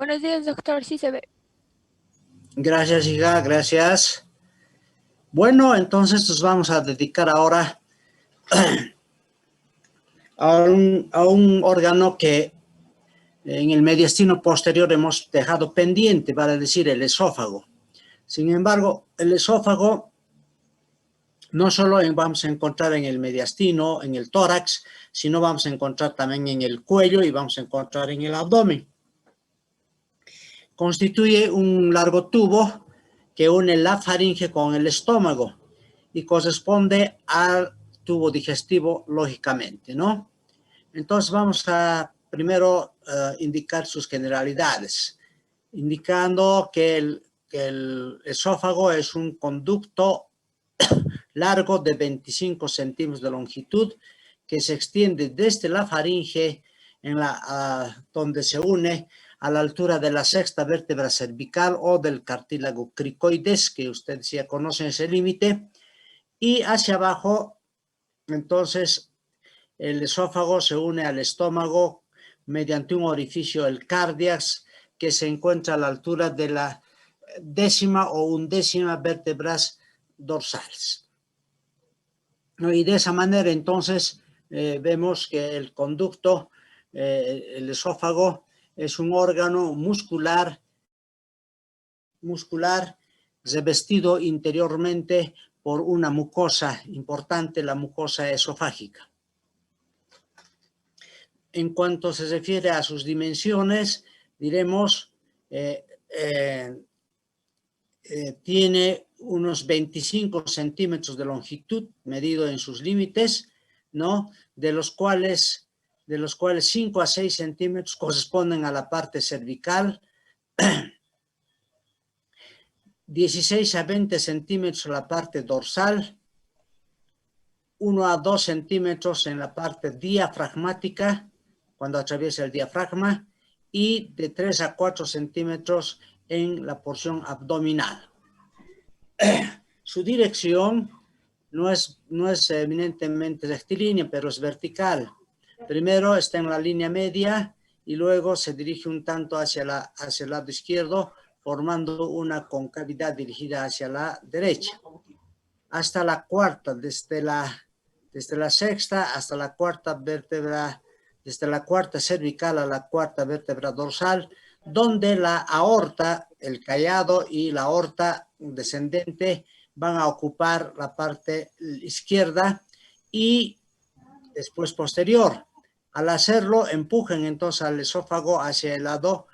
Buenos días, doctor. Sí se ve. Gracias, hija, gracias. Bueno, entonces nos vamos a dedicar ahora a un órgano que en el mediastino posterior hemos dejado pendiente, para decir el esófago. Sin embargo, el esófago no solo vamos a encontrar en el mediastino, en el tórax, sino vamos a encontrar también en el cuello y vamos a encontrar en el abdomen. Constituye un largo tubo que une la faringe con el estómago y corresponde al tubo digestivo, lógicamente, ¿no? Entonces vamos a primero indicar sus generalidades, indicando que el esófago es un conducto largo de 25 centímetros de longitud que se extiende desde la faringe donde se une a la altura de la sexta vértebra cervical o del cartílago cricoides, que ustedes ya conocen ese límite, y hacia abajo. Entonces el esófago se une al estómago mediante un orificio, el cardiax, que se encuentra a la altura de la décima o undécima vértebras dorsales. Y de esa manera entonces vemos que el conducto, el esófago, es un órgano muscular revestido interiormente por una mucosa importante, la mucosa esofágica. En cuanto se refiere a sus dimensiones, diremos, tiene unos 25 centímetros de longitud, medido en sus límites, ¿no? De los cuales 5 a 6 centímetros corresponden a la parte cervical, 16 a 20 centímetros a la parte dorsal, 1 a 2 centímetros en la parte diafragmática, cuando atraviesa el diafragma, y de 3 a 4 centímetros en la porción abdominal. Su dirección no es eminentemente rectilínea, pero es vertical. Primero está en la línea media y luego se dirige un tanto hacia el lado izquierdo, formando una concavidad dirigida hacia la derecha. Hasta la cuarta, desde la sexta hasta la cuarta vértebra, desde la cuarta cervical a la cuarta vértebra dorsal, donde la aorta, el callado y la aorta descendente van a ocupar la parte izquierda y después posterior. Al hacerlo, empujan entonces al esófago hacia el lado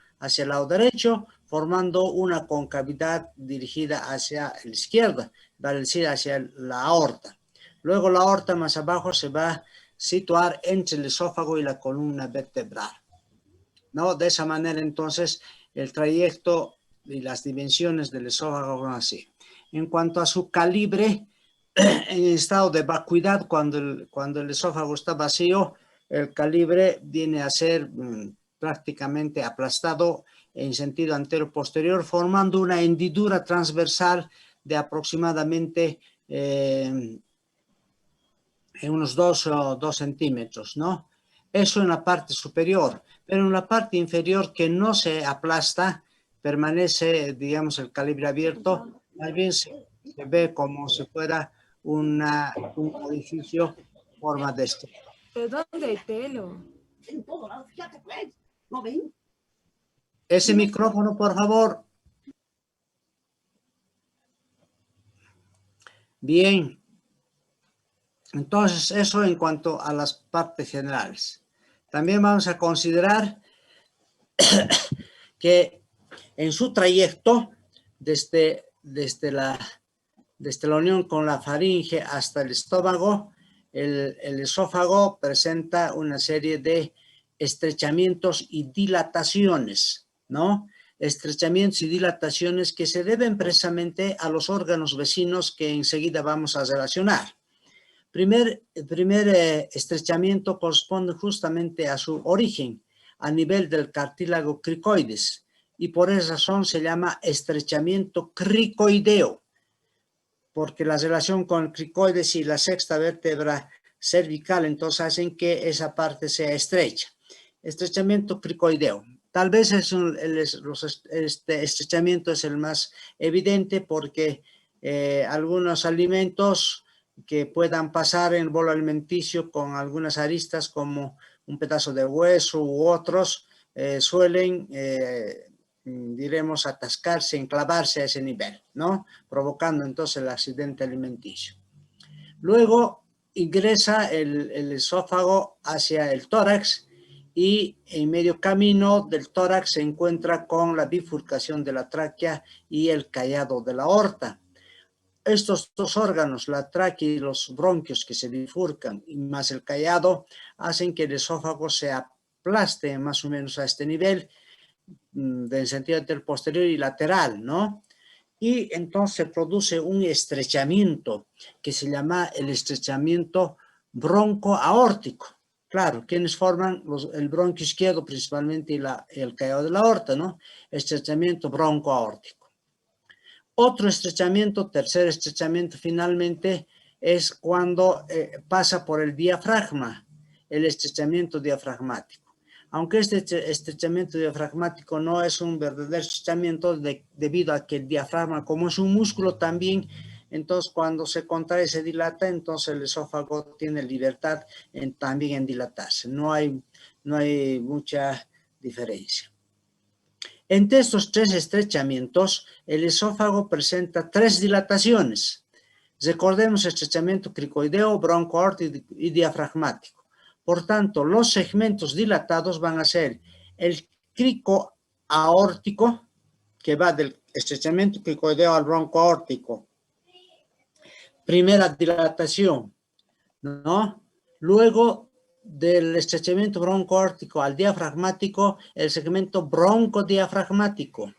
derecho, formando una concavidad dirigida hacia la izquierda, vale decir, hacia la aorta. Luego la aorta más abajo se va a situar entre el esófago y la columna vertebral, ¿no? De esa manera entonces el trayecto y las dimensiones del esófago van así. En cuanto a su calibre, en estado de vacuidad, cuando el esófago está vacío, el calibre viene a ser prácticamente aplastado en sentido antero-posterior, formando una hendidura transversal de aproximadamente unos 2 centímetros, ¿no? Eso en la parte superior, pero en la parte inferior, que no se aplasta, permanece, digamos, el calibre abierto, más bien se ve como si fuera un orificio en forma de estrella. ¿De dónde hay pelo? En todo lado, fíjate pues, ¿no ven? Ese micrófono, por favor. Bien. Entonces, eso en cuanto a las partes generales. También vamos a considerar que en su trayecto desde la unión con la faringe hasta el estómago, el esófago presenta una serie de estrechamientos y dilataciones, ¿no? Estrechamientos y dilataciones que se deben precisamente a los órganos vecinos que enseguida vamos a relacionar. El primer estrechamiento corresponde justamente a su origen, a nivel del cartílago cricoides, y por esa razón se llama estrechamiento cricoideo, porque la relación con el cricoides y la sexta vértebra cervical entonces hacen que esa parte sea estrecha. Estrechamiento cricoideo. Tal vez este estrechamiento es el más evidente porque algunos alimentos que puedan pasar en el bolo alimenticio con algunas aristas como un pedazo de hueso u otros suelen, diremos, atascarse, enclavarse a ese nivel, ¿no? Provocando entonces el accidente alimenticio. Luego ingresa el esófago hacia el tórax y en medio camino del tórax se encuentra con la bifurcación de la tráquea y el callado de la aorta. Estos dos órganos, la tráquea y los bronquios que se bifurcan, y más el callado, hacen que el esófago se aplaste más o menos a este nivel, del sentido posterior y lateral, ¿no? Y entonces se produce un estrechamiento que se llama el estrechamiento broncoaórtico. Claro, quienes forman el bronquio izquierdo principalmente y el callado de la aorta, ¿no? Estrechamiento broncoaórtico. Otro estrechamiento, tercer estrechamiento finalmente, es cuando pasa por el diafragma, el estrechamiento diafragmático. Aunque este estrechamiento diafragmático no es un verdadero estrechamiento debido a que el diafragma, como es un músculo también, entonces cuando se contrae y se dilata, entonces el esófago tiene libertad también en dilatarse. No hay mucha diferencia. Entre estos tres estrechamientos, el esófago presenta tres dilataciones. Recordemos estrechamiento cricoideo, broncoaórtico y diafragmático. Por tanto, los segmentos dilatados van a ser el cricoaórtico, que va del estrechamiento cricoideo al broncoaórtico. Primera dilatación, ¿no? Luego del estrechamiento broncoaórtico al diafragmático, el segmento broncodiafragmático.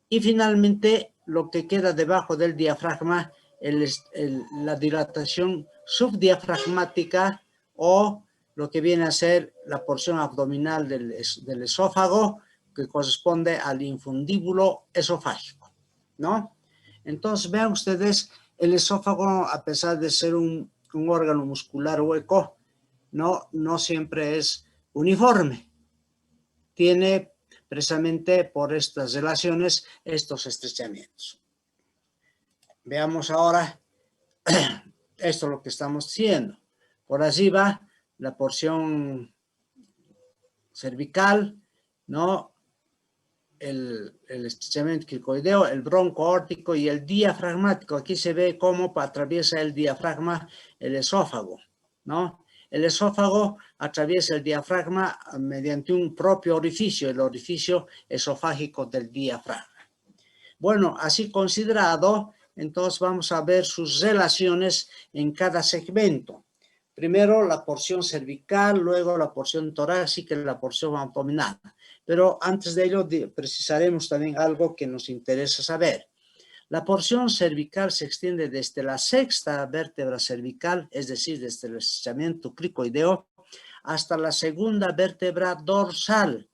Y finalmente, lo que queda debajo del diafragma, la dilatación subdiafragmática o lo que viene a ser la porción abdominal del esófago, que corresponde al infundíbulo esofágico, ¿no? Entonces, vean ustedes, el esófago, a pesar de ser un órgano muscular hueco, no siempre es uniforme. Tiene precisamente por estas relaciones estos estrechamientos. Veamos ahora esto es lo que estamos diciendo. Por arriba, la porción cervical, ¿no? El estrechamiento cricoideo, el broncoaórtico y el diafragmático. Aquí se ve cómo atraviesa el diafragma el esófago, ¿no? El esófago atraviesa el diafragma mediante un propio orificio, el orificio esofágico del diafragma. Bueno, así considerado, entonces vamos a ver sus relaciones en cada segmento. Primero la porción cervical, luego la porción torácica y la porción abdominal. Pero antes de ello precisaremos también algo que nos interesa saber. La porción cervical se extiende desde la sexta vértebra cervical, es decir, desde el estrechamiento cricoideo, hasta la segunda vértebra dorsal,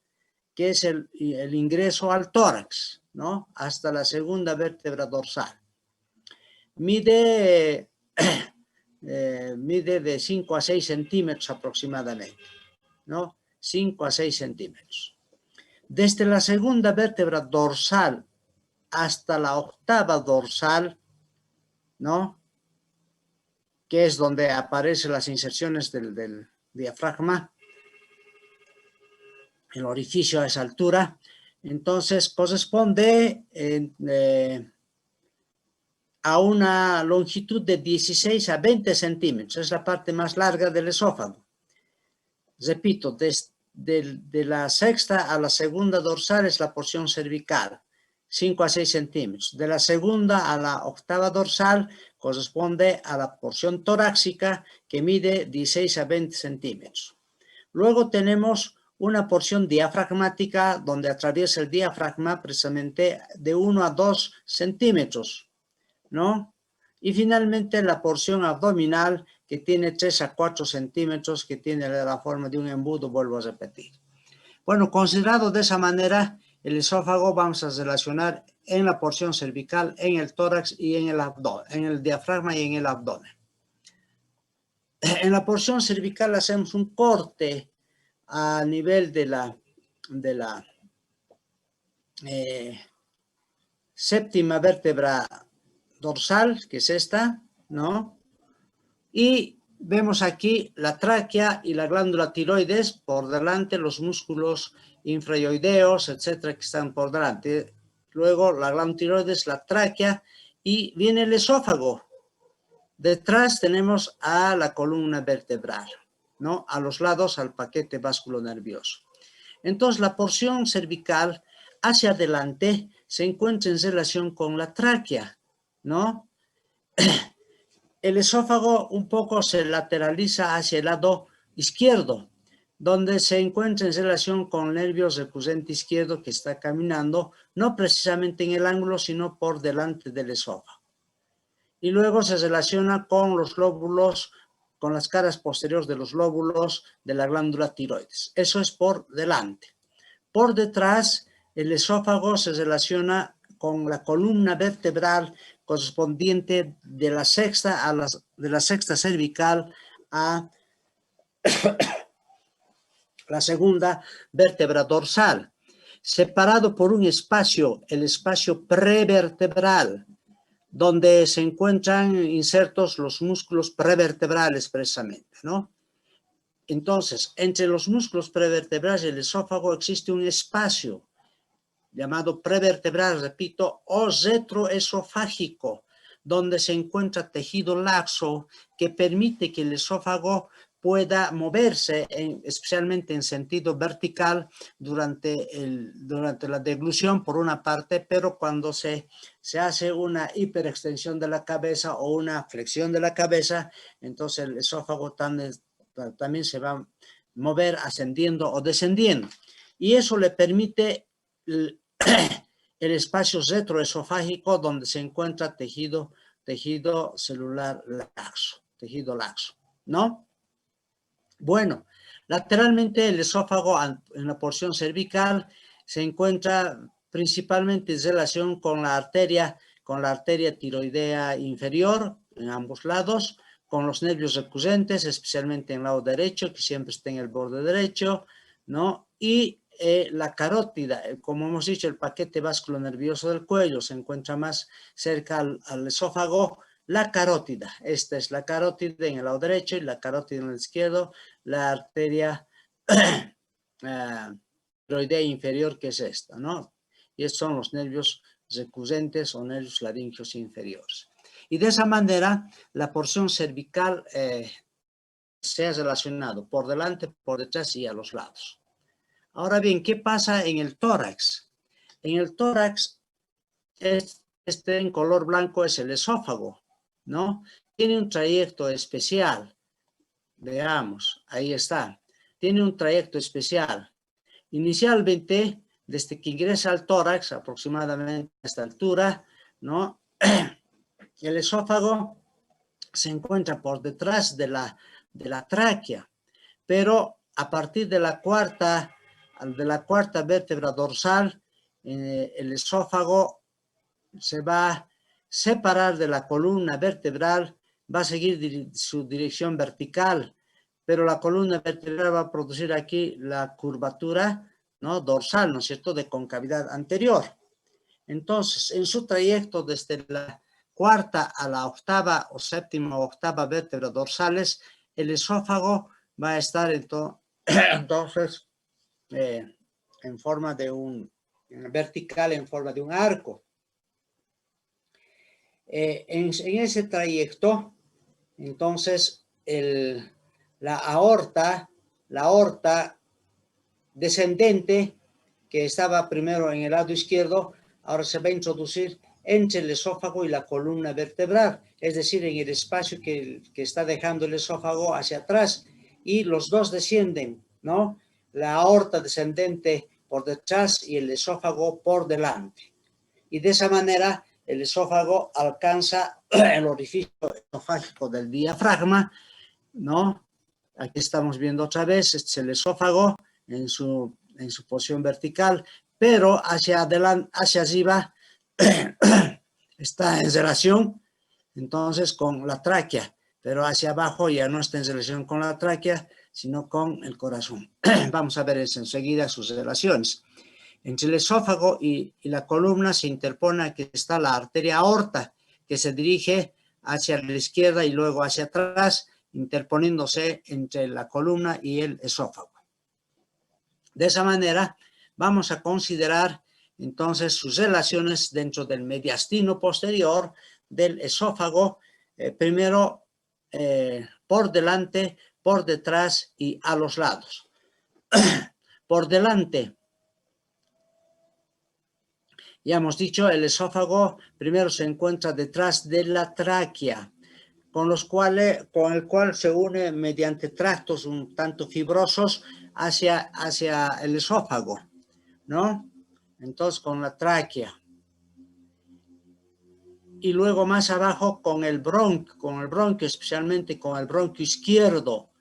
que es el ingreso al tórax, ¿no? Hasta la segunda vértebra dorsal. Mide de 5 a 6 centímetros aproximadamente, ¿no? 5 a 6 centímetros. Desde la segunda vértebra dorsal hasta la octava dorsal, ¿no? Que es donde aparecen las inserciones del diafragma, el orificio a esa altura, entonces corresponde a una longitud de 16 a 20 centímetros, es la parte más larga del esófago. Repito, de la sexta a la segunda dorsal es la porción cervical, 5 a 6 centímetros. De la segunda a la octava dorsal corresponde a la porción torácica que mide 16 a 20 centímetros. Luego tenemos una porción diafragmática donde atraviesa el diafragma precisamente de 1 a 2 centímetros, ¿no? Y finalmente la porción abdominal que tiene 3 a 4 centímetros, que tiene la forma de un embudo, vuelvo a repetir. Bueno, considerado de esa manera, el esófago vamos a relacionar en la porción cervical, en el tórax y en el abdomen, en el diafragma y en el abdomen. En la porción cervical hacemos un corte a nivel de la séptima vértebra dorsal, que es esta, ¿no? Y vemos aquí la tráquea y la glándula tiroides por delante, los músculos infraoideos, etcétera, que están por delante. Luego la glándula tiroides, la tráquea y viene el esófago. Detrás tenemos a la columna vertebral, ¿no? A los lados al paquete vasculonervioso. Entonces la porción cervical hacia adelante se encuentra en relación con la tráquea, ¿no? El esófago un poco se lateraliza hacia el lado izquierdo, donde se encuentra en relación con el nervio recurrente izquierdo que está caminando, no precisamente en el ángulo, sino por delante del esófago. Y luego se relaciona con los lóbulos, con las caras posteriores de los lóbulos de la glándula tiroides. Eso es por delante. Por detrás, el esófago se relaciona con la columna vertebral correspondiente de la sexta, de la sexta cervical a la segunda vértebra dorsal, separado por un espacio, el espacio prevertebral, donde se encuentran insertos los músculos prevertebrales precisamente, ¿no? Entonces, entre los músculos prevertebrales y el esófago existe un espacio llamado prevertebral, repito, o retroesofágico, donde se encuentra tejido laxo que permite que el esófago pueda moverse, especialmente en sentido vertical, durante la deglución por una parte, pero cuando se hace una hiperextensión de la cabeza o una flexión de la cabeza, entonces el esófago también se va a mover ascendiendo o descendiendo. Y eso le permite el espacio retroesofágico donde se encuentra tejido celular laxo, tejido laxo, ¿no? Bueno, lateralmente el esófago en la porción cervical se encuentra principalmente en relación con la arteria tiroidea inferior en ambos lados, con los nervios recurrentes, especialmente en el lado derecho, que siempre está en el borde derecho, ¿no? Y la carótida, como hemos dicho, el paquete vasculonervioso del cuello se encuentra más cerca al esófago. La carótida, esta es la carótida en el lado derecho y la carótida en el izquierdo, la arteria tiroidea inferior, que es esta, ¿no? Y estos son los nervios recurrentes o nervios laringeos inferiores. Y de esa manera, la porción cervical se ha relacionado por delante, por detrás y a los lados. Ahora bien, ¿qué pasa en el tórax? En el tórax, este en color blanco es el esófago, ¿no? Tiene un trayecto especial. Veamos, ahí está. Tiene un trayecto especial. Inicialmente, desde que ingresa al tórax, aproximadamente a esta altura, ¿no? El esófago se encuentra por detrás de la tráquea, pero a partir de la cuarta vértebra dorsal, el esófago se va a separar de la columna vertebral, va a seguir su dirección vertical, pero la columna vertebral va a producir aquí la curvatura, ¿no? Dorsal, ¿no es cierto?, de concavidad anterior. Entonces, en su trayecto desde la cuarta a la octava o séptima o octava vértebra dorsales, el esófago va a estar entonces en forma de vertical, en forma de un arco. En ese trayecto, entonces, la aorta descendente, que estaba primero en el lado izquierdo, ahora se va a introducir entre el esófago y la columna vertebral, es decir, en el espacio que está dejando el esófago hacia atrás, y los dos descienden, ¿no? La aorta descendente por detrás y el esófago por delante. Y de esa manera el esófago alcanza el orificio esofágico del diafragma, ¿no? Aquí estamos viendo otra vez, este es el esófago en su posición vertical, pero hacia adelante, hacia arriba, está en relación, entonces, con la tráquea, pero hacia abajo ya no está en relación con la tráquea, sino con el corazón. Vamos a ver eso enseguida, sus relaciones. Entre el esófago y la columna se interpone, aquí está la arteria aorta, que se dirige hacia la izquierda y luego hacia atrás, interponiéndose entre la columna y el esófago. De esa manera, vamos a considerar entonces sus relaciones dentro del mediastino posterior del esófago, primero por delante, por detrás y a los lados. Por delante, ya hemos dicho, el esófago primero se encuentra detrás de la tráquea, con el cual se une mediante tractos un tanto fibrosos hacia el esófago, ¿no? Entonces, con la tráquea. Y luego más abajo con el bronquio, especialmente con el bronquio izquierdo.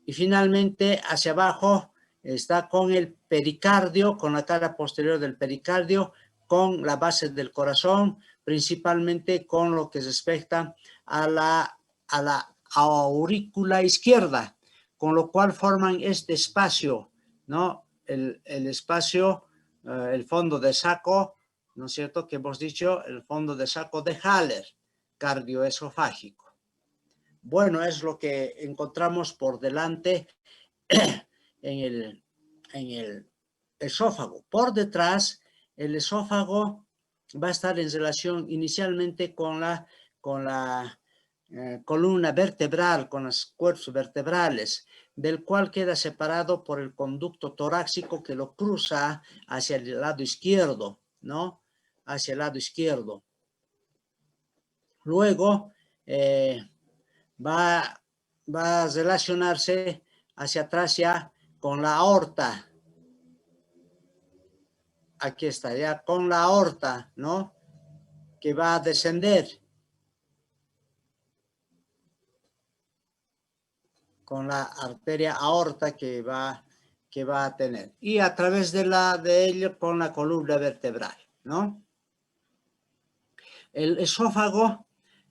Y finalmente, hacia abajo está con el pericardio, con la cara posterior del pericardio, con la base del corazón, principalmente con lo que respecta a la aurícula izquierda, con lo cual forman este espacio, ¿no? El espacio, el fondo de saco, ¿no es cierto? Que hemos dicho, el fondo de saco de Haller, cardioesofágico. Bueno, es lo que encontramos por delante en el esófago. Por detrás, el esófago va a estar en relación inicialmente con la columna vertebral, con los cuerpos vertebrales, del cual queda separado por el conducto torácico que lo cruza hacia el lado izquierdo, ¿no? Hacia el lado izquierdo. Luego va a relacionarse hacia atrás ya con la aorta. Aquí está, ya con la aorta, ¿no? Que va a descender. Con la arteria aorta que va a tener. Y a través de ello con la columna vertebral, ¿no? El esófago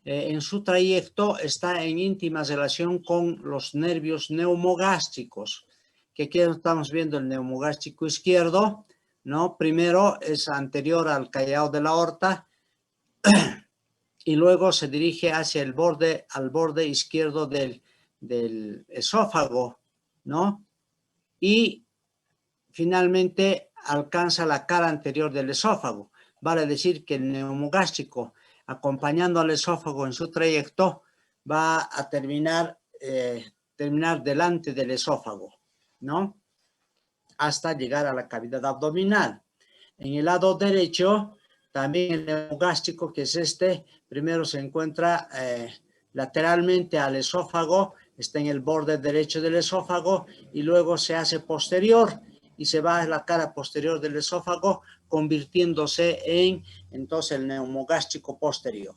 en su trayecto está en íntima relación con los nervios neumogástricos, que aquí estamos viendo el neumogástrico izquierdo, ¿no? Primero es anterior al callado de la aorta y luego se dirige hacia al borde izquierdo del esófago, ¿no? Y finalmente alcanza la cara anterior del esófago. Vale decir que el neumogástrico, acompañando al esófago en su trayecto, va a terminar delante del esófago, ¿no? Hasta llegar a la cavidad abdominal. En el lado derecho, también el neumogástrico, que es este, primero se encuentra lateralmente al esófago, está en el borde derecho del esófago y luego se hace posterior y se va a la cara posterior del esófago, convirtiéndose en entonces el neumogástrico posterior.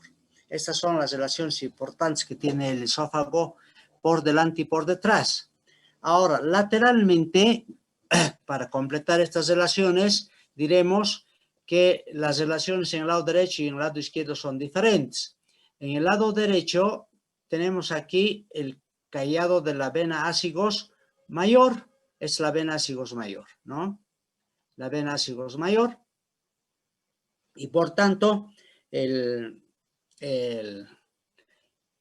Estas son las relaciones importantes que tiene el esófago por delante y por detrás. Ahora, lateralmente, para completar estas relaciones, diremos que las relaciones en el lado derecho y en el lado izquierdo son diferentes. En el lado derecho tenemos aquí el callado de la vena ácigos mayor, es la vena ácigos mayor, ¿no? La vena ácigos mayor. Y por tanto,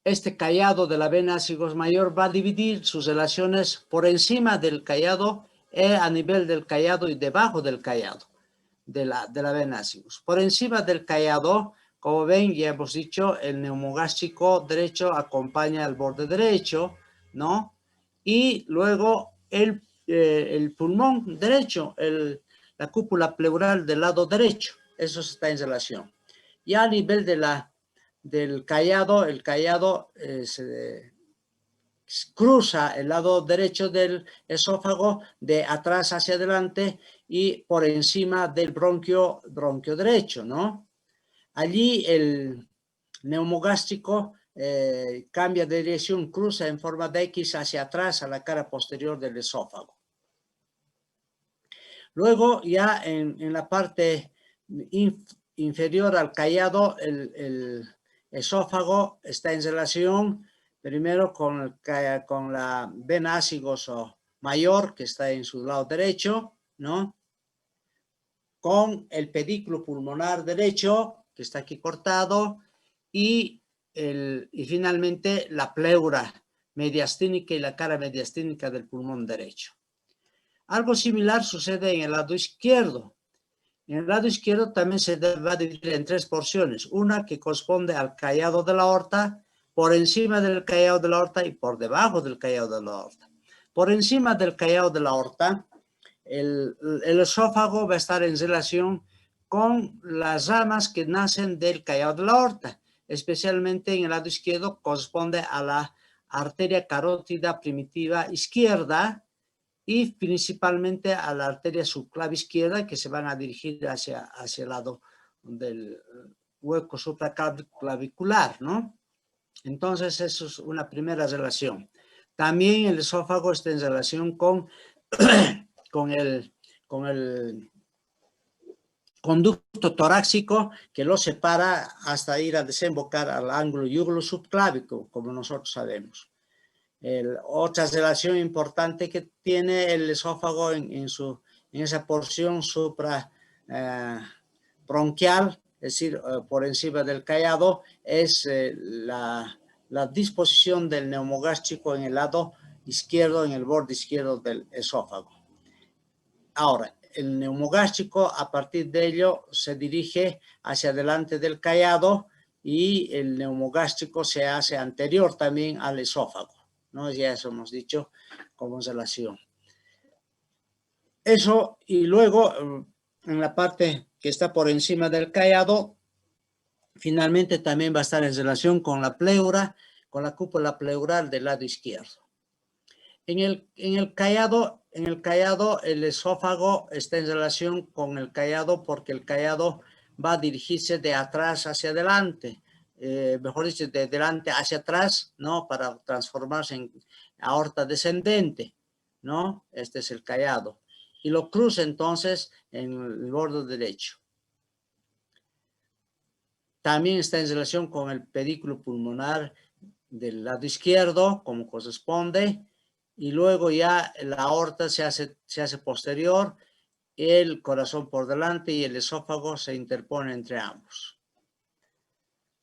este callado de la vena ácigos mayor va a dividir sus relaciones por encima del callado, a nivel del callado y debajo del callado de la vena ácigos. Por encima del callado, como ven, ya hemos dicho, el neumogástrico derecho acompaña al borde derecho, ¿no? Y luego el pulmón derecho, la cúpula pleural del lado derecho, eso está en relación. Y a nivel del callado, el callado se cruza el lado derecho del esófago de atrás hacia adelante y por encima del bronquio derecho, ¿no? Allí el neumogástrico cambia de dirección, cruza en forma de X hacia atrás a la cara posterior del esófago. Luego ya en la parte inferior al callado, el esófago está en relación Primero con la vena ácigos mayor, que está en su lado derecho, ¿no? Con el pedículo pulmonar derecho, que está aquí cortado, y finalmente la pleura mediastínica y la cara mediastínica del pulmón derecho. Algo similar sucede en el lado izquierdo. En el lado izquierdo también se va a dividir en 3 porciones. Una que corresponde al callado de la aorta, por encima del callado de la aorta y por debajo del callado de la aorta. Por encima del callado de la aorta, el esófago va a estar en relación con las ramas que nacen del callado de la aorta. Especialmente en el lado izquierdo corresponde a la arteria carótida primitiva izquierda, y principalmente a la arteria subclave izquierda, que se van a dirigir hacia el lado del hueco supraclavicular, ¿no? Entonces, eso es una primera relación. También el esófago está en relación con el conducto torácico que lo separa hasta ir a desembocar al ángulo yugulo subclávico, como nosotros sabemos. Otra relación importante que tiene el esófago en esa porción suprabronquial, es decir, por encima del callado, es la disposición del neumogástrico en el lado izquierdo, en el borde izquierdo del esófago. Ahora, el neumogástrico, a partir de ello, se dirige hacia adelante del callado y el neumogástrico se hace anterior también al esófago, ¿no? Ya eso hemos dicho como relación. Eso, y luego, en la parte que está por encima del callado, finalmente también va a estar en relación con la pleura, con la cúpula pleural del lado izquierdo. En el callado, el esófago está en relación con el callado porque el callado va a dirigirse de atrás hacia adelante, mejor dicho, de delante hacia atrás, ¿no? Para transformarse en aorta descendente, ¿no? Este es el callado. Y lo cruza entonces en el borde derecho. También está en relación con el pedículo pulmonar del lado izquierdo, como corresponde. Y luego ya la aorta se hace posterior, el corazón por delante y el esófago se interpone entre ambos,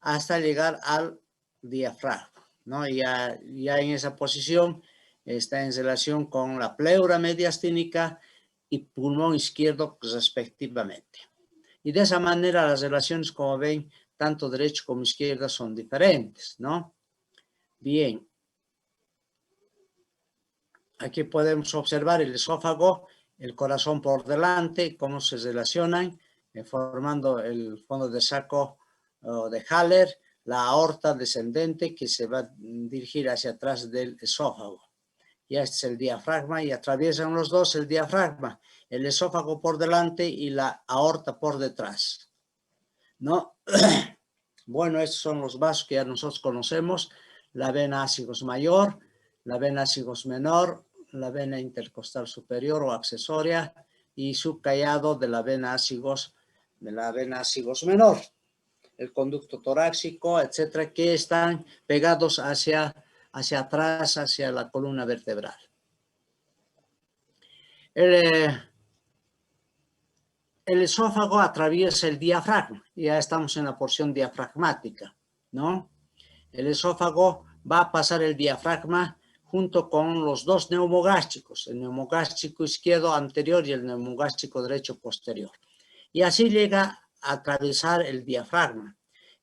hasta llegar al diafragma, ¿no? Ya en esa posición está en relación con la pleura mediastínica y pulmón izquierdo respectivamente. Y de esa manera las relaciones, como ven, tanto derecho como izquierda son diferentes, ¿no? Bien. Aquí podemos observar el esófago, el corazón por delante, cómo se relacionan, formando el fondo de saco de Haller, la aorta descendente que se va a dirigir hacia atrás del esófago. Y este es el diafragma y atraviesan los dos el diafragma, el esófago por delante y la aorta por detrás, ¿no? Bueno, estos son los vasos que ya nosotros conocemos, la vena ácigos mayor, la vena ácigos menor, la vena intercostal superior o accesoria y su callado de la vena ácigos menor, el conducto torácico, etcétera, que están pegados hacia atrás, hacia la columna vertebral. El esófago atraviesa el diafragma, ya estamos en la porción diafragmática, ¿no? El esófago va a pasar el diafragma junto con los dos neumogástricos, el neumogástrico izquierdo anterior y el neumogástrico derecho posterior. Y así llega a atravesar el diafragma.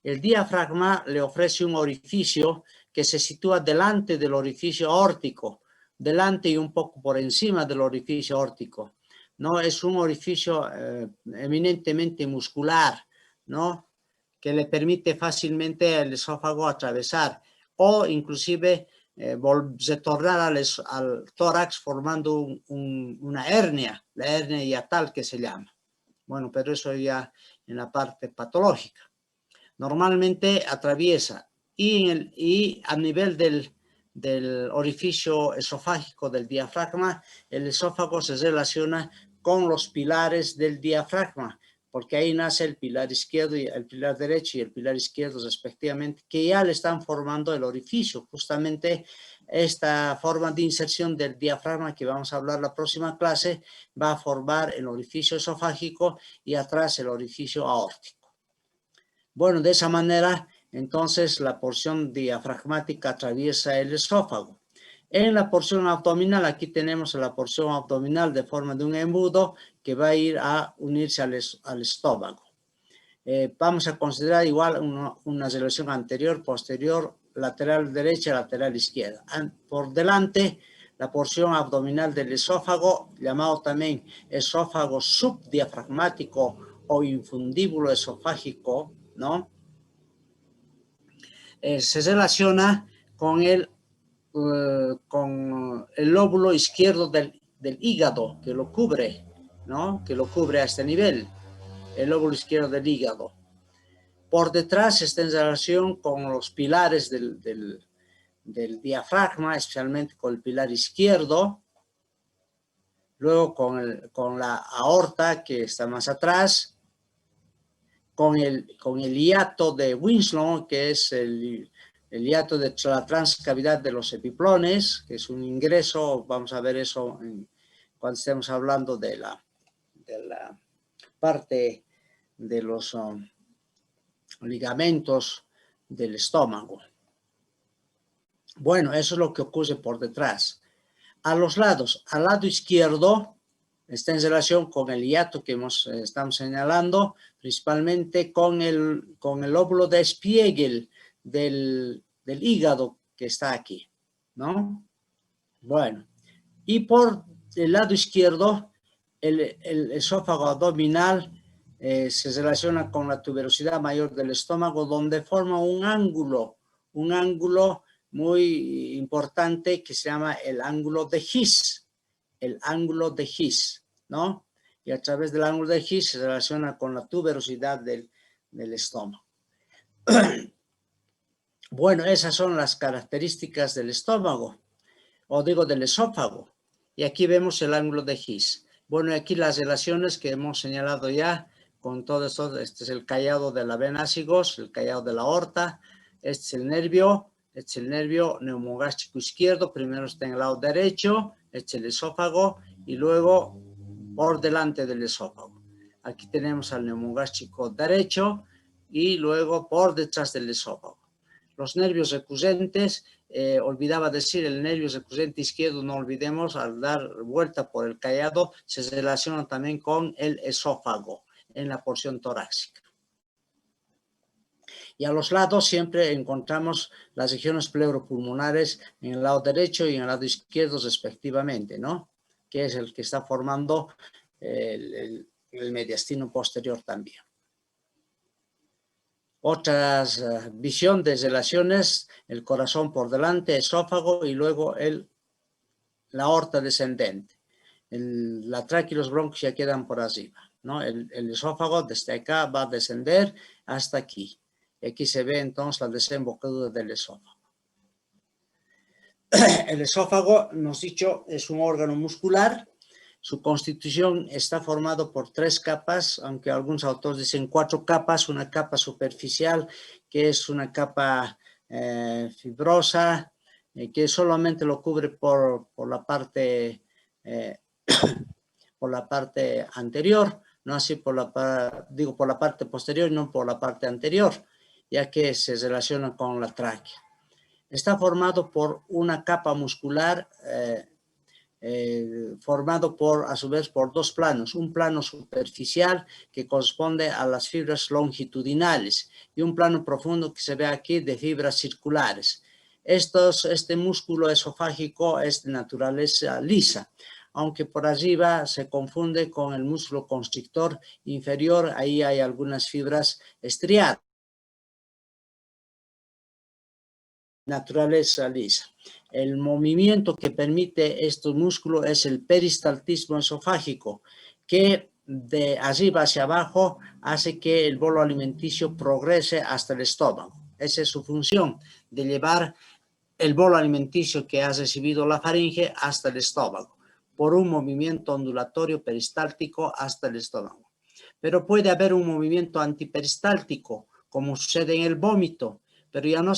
El diafragma le ofrece un orificio que se sitúa delante del orificio aórtico, delante y un poco por encima del orificio aórtico, ¿no? Es un orificio eminentemente muscular, ¿no? Que le permite fácilmente al esófago atravesar o inclusive retornar al tórax formando una hernia, la hernia hiatal que se llama. Bueno, pero eso ya en la parte patológica. Normalmente atraviesa y a nivel del orificio esofágico del diafragma, el esófago se relaciona con los pilares del diafragma, porque ahí nace el pilar izquierdo y el pilar derecho y el pilar izquierdo respectivamente, que ya le están formando el orificio. Justamente esta forma de inserción del diafragma que vamos a hablar la próxima clase va a formar el orificio esofágico y atrás el orificio aórtico. Bueno, de esa manera, entonces la porción diafragmática atraviesa el esófago. En la porción abdominal, aquí tenemos la porción abdominal de forma de un embudo que va a ir a unirse al estómago. Vamos a considerar igual una relación anterior, posterior, lateral derecha, lateral izquierda. Por delante, la porción abdominal del esófago, llamado también esófago subdiafragmático o infundíbulo esofágico, ¿no? Se relaciona con el lóbulo izquierdo del hígado que lo cubre, ¿no? Que lo cubre a este nivel, el lóbulo izquierdo del hígado. Por detrás está en relación con los pilares del diafragma, especialmente con el pilar izquierdo, luego con la aorta que está más atrás, con el hiato de Winslow, que es el hiato de la transcavidad de los epiplones, que es un ingreso, vamos a ver eso cuando estemos hablando de la parte de los ligamentos del estómago. Bueno, eso es lo que ocurre por detrás. A los lados, al lado izquierdo, está en relación con el hiato que estamos señalando, principalmente con el lóbulo de Spiegel del hígado que está aquí, ¿no? Bueno, y por el lado izquierdo, el esófago abdominal se relaciona con la tuberosidad mayor del estómago, donde forma un ángulo muy importante que se llama el ángulo de His, ¿no? Y a través del ángulo de His se relaciona con la tuberosidad del estómago. Bueno, esas son las características del estómago, o digo del esófago. Y aquí vemos el ángulo de His. Bueno, aquí las relaciones que hemos señalado ya con todo esto. Este es el callado de la vena sigos, el callado de la aorta. Este es el nervio neumogástrico izquierdo. Primero está en el lado derecho, este es el esófago, y luego por delante del esófago. Aquí tenemos al neumogástrico derecho y luego por detrás del esófago. Los nervios recurrentes, olvidaba decir, el nervio recurrente izquierdo, no olvidemos, al dar vuelta por el callado, se relaciona también con el esófago en la porción torácica. Y a los lados siempre encontramos las regiones pleuropulmonares en el lado derecho y en el lado izquierdo respectivamente, ¿no? Que es el que está formando el mediastino posterior también. Otras visión de relaciones, el corazón por delante, esófago y luego la aorta descendente. La tráquea y los bronquios ya quedan por arriba, ¿no? El esófago desde acá va a descender hasta aquí. Y aquí se ve entonces la desembocadura del esófago. El esófago, nos dicho, es un órgano muscular. Su constitución está formado por 3 capas, aunque algunos autores dicen 4 capas. Una capa superficial, que es una capa fibrosa, que solamente lo cubre por la parte anterior, no así por la parte posterior, no por la parte anterior, ya que se relaciona con la tráquea. Está formado por una capa muscular formado a su vez por 2 planos, un plano superficial que corresponde a las fibras longitudinales y un plano profundo que se ve aquí de fibras circulares. Este músculo esofágico es de naturaleza lisa, aunque por arriba se confunde con el músculo constrictor inferior, ahí hay algunas fibras estriadas. Naturaleza lisa. El movimiento que permite este músculo es el peristaltismo esofágico, que de arriba hacia abajo hace que el bolo alimenticio progrese hasta el estómago. Esa es su función, de llevar el bolo alimenticio que ha recibido la faringe hasta el estómago, por un movimiento ondulatorio peristáltico hasta el estómago. Pero puede haber un movimiento antiperistáltico, como sucede en el vómito, pero ya no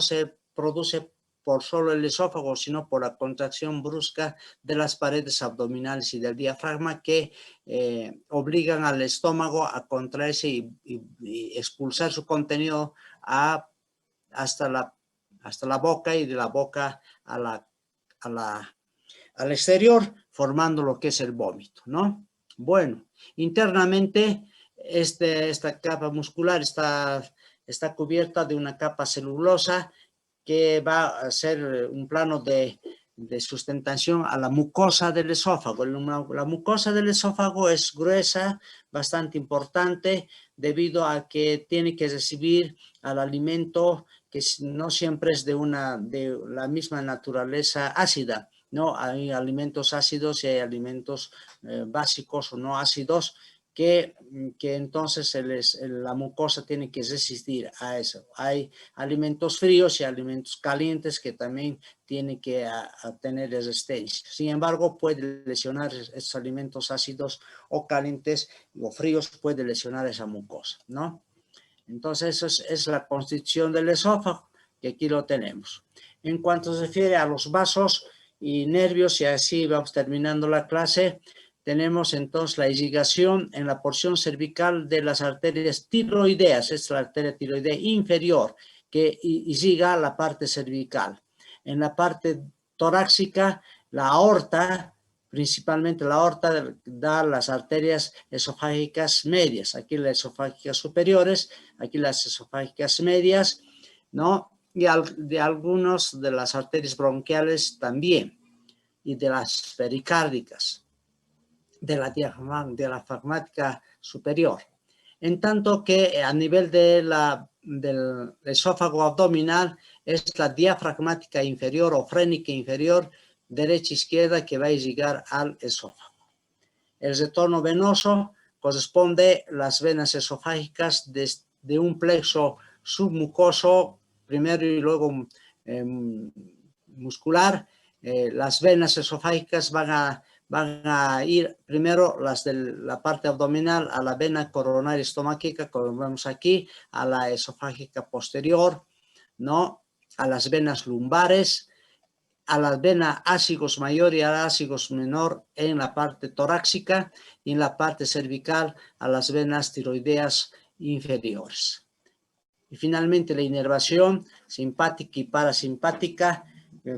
se produce por solo el esófago, sino por la contracción brusca de las paredes abdominales y del diafragma que obligan al estómago a contraerse y expulsar su contenido hasta la boca y de la boca al exterior, formando lo que es el vómito, ¿no? Bueno, internamente esta capa muscular está cubierta de una capa celulosa que va a ser un plano de sustentación a la mucosa del esófago. La mucosa del esófago es gruesa, bastante importante, debido a que tiene que recibir al alimento que no siempre es de la misma naturaleza ácida, ¿no? Hay alimentos ácidos y hay alimentos básicos o no ácidos que entonces la mucosa tiene que resistir a eso. Hay alimentos fríos y alimentos calientes que también tienen que tener resistencia. Sin embargo, puede lesionar esos alimentos ácidos o calientes o fríos, puede lesionar esa mucosa, ¿no? Entonces, eso es la constitución del esófago, que aquí lo tenemos. En cuanto se refiere a los vasos y nervios, y así vamos terminando la clase, tenemos entonces la irrigación en la porción cervical de las arterias tiroideas. Es la arteria tiroidea inferior que irriga la parte cervical. En la parte torácica, la aorta, principalmente la aorta, da las arterias esofágicas medias. Aquí las esofágicas superiores, aquí las esofágicas medias, ¿no? Y de algunos de las arterias bronquiales también, y de las pericárdicas, de la diafragmática superior. En tanto que a nivel del esófago abdominal es la diafragmática inferior o frénica inferior, derecha-izquierda, que va a irrigar al esófago. El retorno venoso corresponde a las venas esofágicas de un plexo submucoso, primero y luego muscular. Las venas esofágicas van a ir primero, las de la parte abdominal, a la vena coronaria estomáquica, como vemos aquí, a la esofágica posterior, ¿no? A las venas lumbares, a la vena ácigos mayor y a la ácigos menor en la parte torácica, y en la parte cervical a las venas tiroideas inferiores. Y finalmente la inervación simpática y parasimpática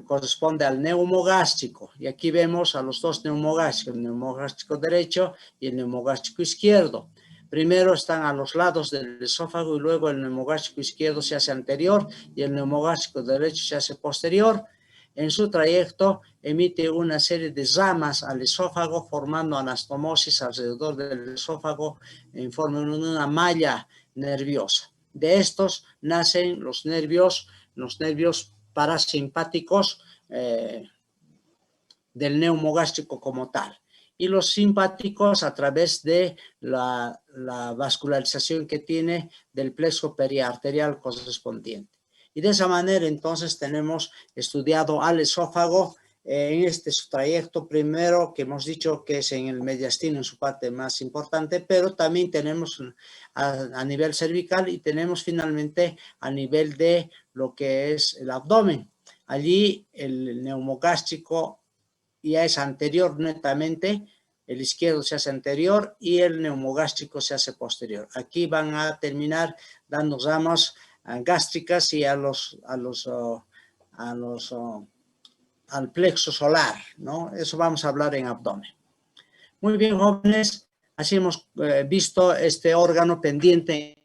corresponde al neumogástrico, y aquí vemos a los dos neumogástricos, el neumogástrico derecho y el neumogástrico izquierdo. Primero están a los lados del esófago y luego el neumogástrico izquierdo se hace anterior y el neumogástrico derecho se hace posterior. En su trayecto emite una serie de ramas al esófago, formando anastomosis alrededor del esófago en forma de una malla nerviosa. De estos nacen los nervios parasimpáticos del neumogástrico como tal, y los simpáticos a través de la vascularización que tiene del plexo periarterial correspondiente. Y de esa manera entonces tenemos estudiado al esófago en este trayecto primero, que hemos dicho que es en el mediastino, en su parte más importante, pero también tenemos a nivel cervical, y tenemos finalmente a nivel de lo que es el abdomen. Allí el neumogástrico ya es anterior netamente, el izquierdo se hace anterior y el neumogástrico se hace posterior. Aquí van a terminar dando ramas gástricas y al plexo solar, ¿no? Eso vamos a hablar en abdomen. Muy bien, jóvenes, así hemos visto este órgano pendiente